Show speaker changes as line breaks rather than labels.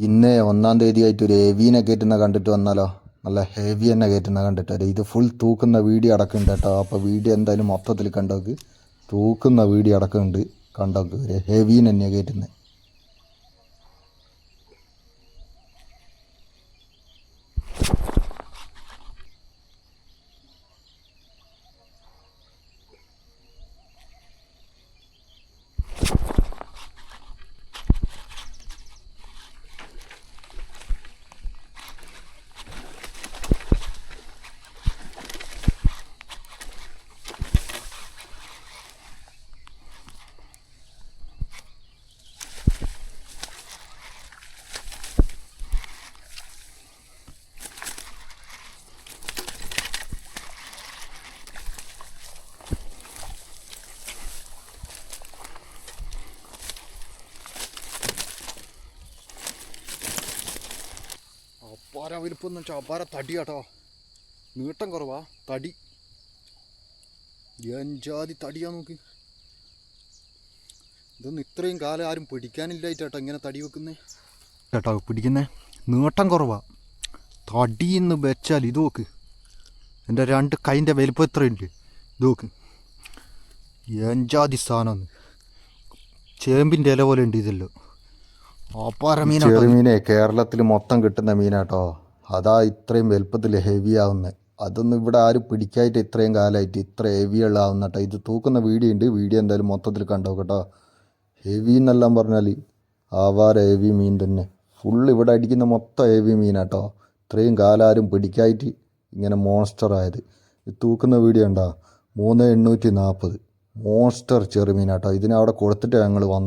ഇന്ന് 1-ാം തീയതി ആയിട്ട് ഒരു ഹെവീനെ കയറ്റുന്ന കണ്ടിട്ട് വന്നാലോ. നല്ല ഹെവി തന്നെ കയറ്റുന്ന കണ്ടിട്ട് ഇത് ഫുൾ തൂക്കുന്ന വീഡിയോ അടക്കുന്നുണ്ട് കേട്ടോ. അപ്പോൾ വീഡിയോ എന്തായാലും മൊത്തത്തിൽ കണ്ടോക്ക്. തൂക്കുന്ന വീഡിയോ അടക്കുന്നുണ്ട്, കണ്ടോക്ക്. ഒരു ഹെവീനെ തന്നെയാണ് കയറ്റുന്നത്. അപ്പാര വലിപ്പം വെച്ചാൽ അപ്പാര തടി കേട്ടോ. നീട്ടം കുറവാ, തടി എഞ്ചാതി തടിയാ നോക്ക്. ഇതൊന്നും ഇത്രയും കാലം ആരും പിടിക്കാനില്ലായിട്ട് കേട്ടോ ഇങ്ങനെ തടി വെക്കുന്നേ കേട്ടോ. പിടിക്കുന്നേ നീട്ടം കുറവാ, തടിയെന്ന് വെച്ചാൽ ഇത് നോക്ക്. എൻ്റെ 2 കൈൻ്റെ വലിപ്പം എത്രയുണ്ട് ഇത് നോക്ക്. എഞ്ചാതി സാധനം ചേമ്പിൻ്റെ ഇല പോലെ ഉണ്ട് ഇതല്ലോ. ചെറുമീനെ കേരളത്തിൽ മൊത്തം കിട്ടുന്ന മീനാട്ടോ. അതാ ഇത്രയും വലുപ്പത്തിൽ ഹെവി ആവുന്നത്. അതൊന്നും ഇവിടെ ആരും പിടിക്കായിട്ട് ഇത്രയും കാലമായിട്ട് ഇത്ര ഹെവിയുള്ള ആവുന്ന കേട്ടോ. ഇത് തൂക്കുന്ന വീഡിയോ ഉണ്ട്, വീഡിയോ എന്തായാലും മൊത്തത്തിൽ കണ്ടോ കേട്ടോ. ഹെവി എന്നെല്ലാം പറഞ്ഞാൽ ആവാര ഹെവി മീൻ തന്നെ. ഫുള്ള് ഇവിടെ അടിക്കുന്ന മൊത്തം ഹെവി മീനാട്ടോ. ഇത്രയും കാലം ആരും പിടിക്കായിട്ട് ഇങ്ങനെ മോൺസ്റ്റർ ആയത്. ഇത് തൂക്കുന്ന വീഡിയോ ഉണ്ടോ, 3840 മോൺസ്റ്റർ ചെറുമീനാട്ടോ. ഇതിനവിടെ കൊടുത്തിട്ട് ഞങ്ങൾ വന്നത്.